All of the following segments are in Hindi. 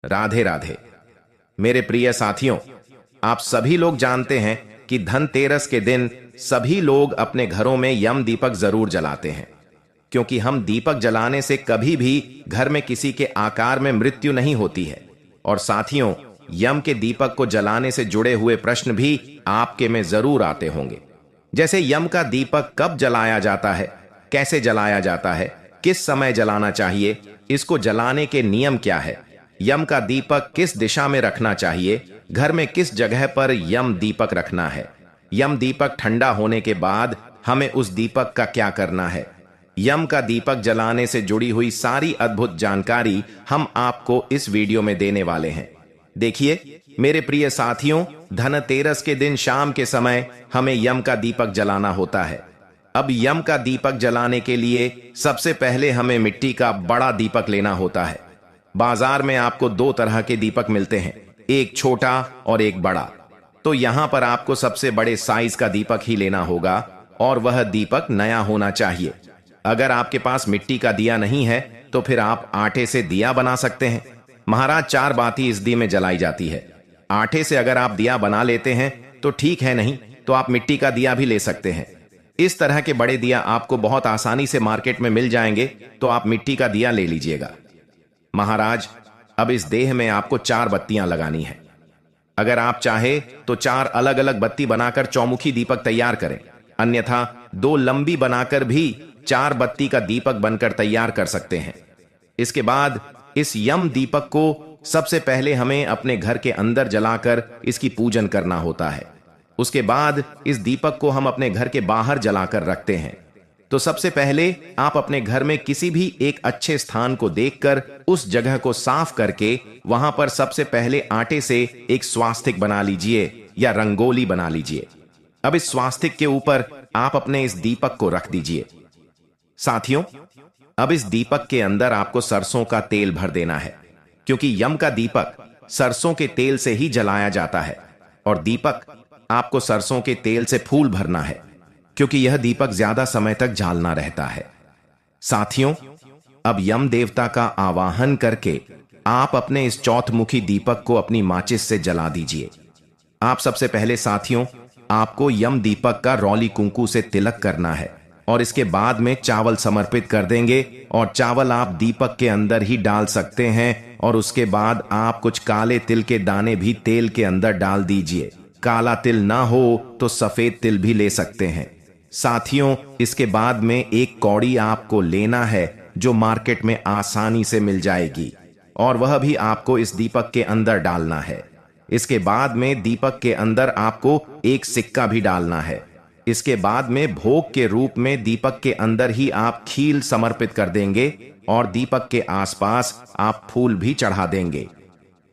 राधे राधे। मेरे प्रिय साथियों, आप सभी लोग जानते हैं कि धनतेरस के दिन सभी लोग अपने घरों में यम दीपक जरूर जलाते हैं, क्योंकि हम दीपक जलाने से कभी भी घर में किसी के आकार में मृत्यु नहीं होती है। और साथियों, यम के दीपक को जलाने से जुड़े हुए प्रश्न भी आपके में जरूर आते होंगे, जैसे यम का दीपक कब जलाया जाता है, कैसे जलाया जाता है, किस समय जलाना चाहिए, इसको जलाने के नियम क्या है, यम का दीपक किस दिशा में रखना चाहिए, घर में किस जगह पर यम दीपक रखना है, यम दीपक ठंडा होने के बाद हमें उस दीपक का क्या करना है। यम का दीपक जलाने से जुड़ी हुई सारी अद्भुत जानकारी हम आपको इस वीडियो में देने वाले हैं। देखिए मेरे प्रिय साथियों, धनतेरस के दिन शाम के समय हमें यम का दीपक जलाना होता है। अब यम का दीपक जलाने के लिए सबसे पहले हमें मिट्टी का बड़ा दीपक लेना होता है। बाजार में आपको दो तरह के दीपक मिलते हैं, एक छोटा और एक बड़ा। तो यहां पर आपको सबसे बड़े साइज का दीपक ही लेना होगा और वह दीपक नया होना चाहिए। अगर आपके पास मिट्टी का दिया नहीं है तो फिर आप आटे से दिया बना सकते हैं। महाराज, 4 बाती इस दिए में जलाई जाती है। आटे से अगर आप दिया बना लेते हैं तो ठीक है, नहीं तो आप मिट्टी का दिया भी ले सकते हैं। इस तरह के बड़े दिया आपको बहुत आसानी से मार्केट में मिल जाएंगे, तो आप मिट्टी का दिया ले लीजिएगा। महाराज, अब इस देह में आपको 4 बत्तियां लगानी है। अगर आप चाहे तो 4 अलग अलग बत्ती बनाकर चौमुखी दीपक तैयार करें, अन्यथा 2 लंबी बनाकर भी 4 बत्ती का दीपक बनकर तैयार कर सकते हैं। इसके बाद इस यम दीपक को सबसे पहले हमें अपने घर के अंदर जलाकर इसकी पूजन करना होता है। उसके बाद इस दीपक को हम अपने घर के बाहर जलाकर रखते हैं। तो सबसे पहले आप अपने घर में किसी भी एक अच्छे स्थान को देखकर उस जगह को साफ करके वहां पर सबसे पहले आटे से एक स्वास्तिक बना लीजिए या रंगोली बना लीजिए। अब इस स्वास्तिक के ऊपर आप अपने इस दीपक को रख दीजिए। साथियों, अब इस दीपक के अंदर आपको सरसों का तेल भर देना है, क्योंकि यम का दीपक सरसों के तेल से ही जलाया जाता है। और दीपक आपको सरसों के तेल से फूल भरना है, क्योंकि यह दीपक ज्यादा समय तक झालना रहता है। साथियों, अब यम देवता का आवाहन करके आप अपने इस चौथमुखी दीपक को अपनी माचिस से जला दीजिए। आप सबसे पहले साथियों, आपको यम दीपक का रौली कुंकू से तिलक करना है और इसके बाद में चावल समर्पित कर देंगे। और चावल आप दीपक के अंदर ही डाल सकते हैं और उसके बाद आप कुछ काले तिल के दाने भी तेल के अंदर डाल दीजिए। काला तिल ना हो तो सफेद तिल भी ले सकते हैं। साथियों, इसके बाद में एक कौड़ी आपको लेना है जो मार्केट में आसानी से मिल जाएगी, और वह भी आपको इस दीपक के अंदर डालना है। इसके बाद में दीपक के अंदर आपको एक सिक्का भी डालना है। इसके बाद में भोग के रूप में दीपक के अंदर ही आप खील समर्पित कर देंगे और दीपक के आसपास आप फूल भी चढ़ा देंगे।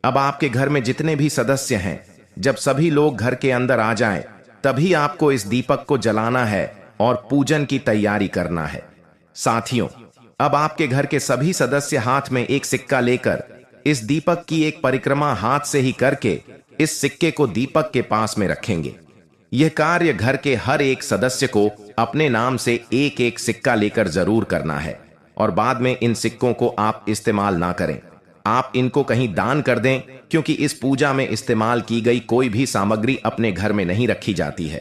अब आपके घर में जितने भी सदस्य हैं, जब सभी लोग घर के अंदर आ जाएं, तभी आपको इस दीपक को जलाना है और पूजन की तैयारी करना है। साथियों, अब आपके घर के सभी सदस्य हाथ में एक सिक्का लेकर इस दीपक की एक परिक्रमा हाथ से ही करके इस सिक्के को दीपक के पास में रखेंगे। यह कार्य घर के हर एक सदस्य को अपने नाम से एक एक सिक्का लेकर जरूर करना है, और बाद में इन सिक्कों को आप इस्तेमाल ना करें। आप इनको कहीं दान कर दें, क्योंकि इस पूजा में इस्तेमाल की गई कोई भी सामग्री अपने घर में नहीं रखी जाती है।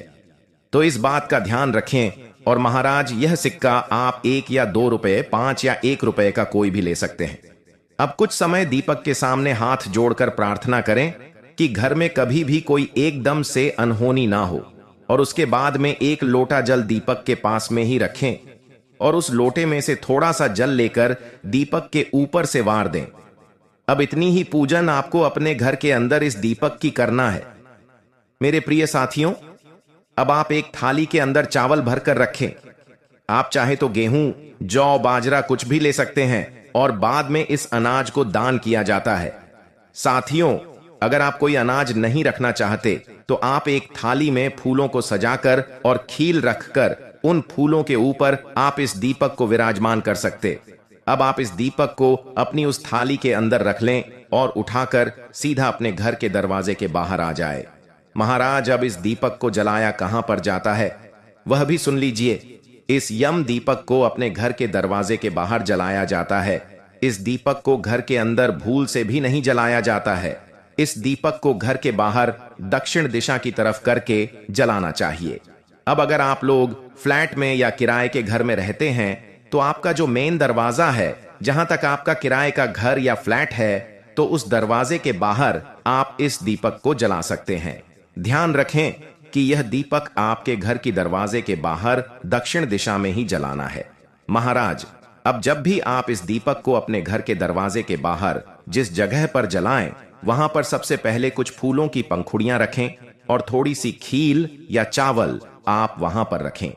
तो इस बात का ध्यान रखें। और महाराज, यह सिक्का आप 1 या 2 रुपए, 5 या 1 रुपए का कोई भी ले सकते हैं। अब कुछ समय दीपक के सामने हाथ जोड़कर प्रार्थना करें कि घर में कभी भी कोई एकदम से अनहोनी ना हो, और उसके बाद में एक लोटा जल दीपक के पास में ही रखें और उस लोटे में से थोड़ा सा जल लेकर दीपक के ऊपर से वार दें। अब इतनी ही पूजन आपको अपने घर के अंदर इस दीपक की करना है। मेरे प्रिय साथियों, अब आप एक थाली के अंदर चावल भरकर रखें। आप चाहे तो गेहूं, जौ, बाजरा कुछ भी ले सकते हैं, और बाद में इस अनाज को दान किया जाता है। साथियों, अगर आप कोई अनाज नहीं रखना चाहते तो आप एक थाली में फूलों को सजाकर और खील रखकर उन फूलों के ऊपर आप इस दीपक को विराजमान कर सकते। अब आप इस दीपक को अपनी उस थाली के अंदर रख लें और उठाकर सीधा अपने घर के दरवाजे के बाहर आ जाए। महाराज, अब इस दीपक को जलाया कहां पर जाता है वह भी सुन लीजिए। इस यम दीपक को अपने घर के दरवाजे के बाहर जलाया जाता है, इस दीपक को घर के अंदर भूल से भी नहीं जलाया जाता है। इस दीपक को घर के बाहर दक्षिण दिशा की तरफ करके जलाना चाहिए। अब अगर आप लोग फ्लैट में या किराए के घर में रहते हैं तो आपका जो मेन दरवाजा है, जहां तक आपका किराए का घर या फ्लैट है, तो उस दरवाजे के बाहर आप इस दीपक को जला सकते हैं। ध्यान रखें कि यह दीपक आपके घर की दरवाजे के बाहर दक्षिण दिशा में ही जलाना है। महाराज, अब जब भी आप इस दीपक को अपने घर के दरवाजे के बाहर जिस जगह पर जलाएं, वहां पर सबसे पहले कुछ फूलों की पंखुड़ियां रखें और थोड़ी सी खील या चावल आप वहां पर रखें।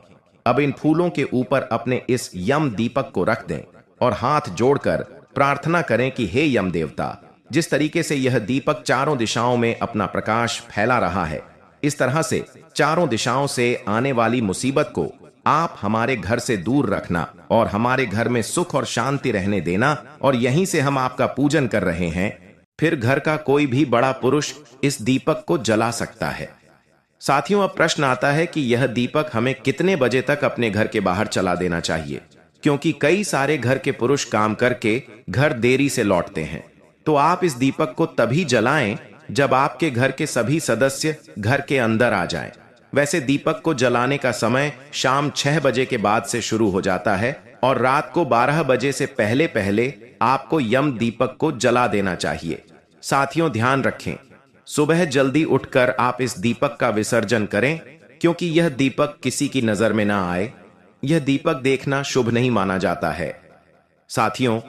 अब इन फूलों के ऊपर अपने इस यम दीपक को रख दें और हाथ जोड़कर प्रार्थना करें कि हे यम देवता, जिस तरीके से यह दीपक चारों दिशाओं में अपना प्रकाश फैला रहा है, इस तरह से चारों दिशाओं से आने वाली मुसीबत को आप हमारे घर से दूर रखना और हमारे घर में सुख और शांति रहने देना, और यहीं से हम आपका पूजन कर रहे हैं। फिर घर का कोई भी बड़ा पुरुष इस दीपक को जला सकता है। साथियों, अब प्रश्न आता है कि यह दीपक हमें कितने बजे तक अपने घर के बाहर चला देना चाहिए, क्योंकि कई सारे घर के पुरुष काम करके घर देरी से लौटते हैं। तो आप इस दीपक को तभी जलाएं जब आपके घर के सभी सदस्य घर के अंदर आ जाएं। वैसे दीपक को जलाने का समय शाम 6 बजे के बाद से शुरू हो जाता है और रात को 12 बजे से पहले पहले आपको यम दीपक को जला देना चाहिए। साथियों, ध्यान रखें, सुबह जल्दी उठकर आप इस दीपक का विसर्जन करें, क्योंकि यह दीपक किसी की नजर में ना आए। यह दीपक देखना शुभ नहीं माना जाता है। साथियों,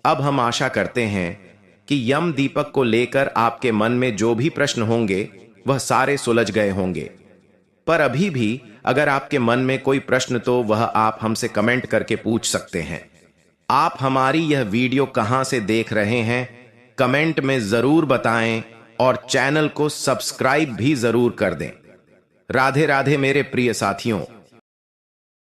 अब हम आशा करते हैं कि यम दीपक को लेकर आपके मन में जो भी प्रश्न होंगे वह सारे सुलझ गए होंगे। पर अभी भी अगर आपके मन में कोई प्रश्न, तो वह आप हमसे कमेंट करके पूछ सकते हैं। आप हमारी यह वीडियो कहां से देख रहे हैं, कमेंट में जरूर बताएं और चैनल को सब्सक्राइब भी जरूर कर दें। राधे राधे मेरे प्रिय साथियों।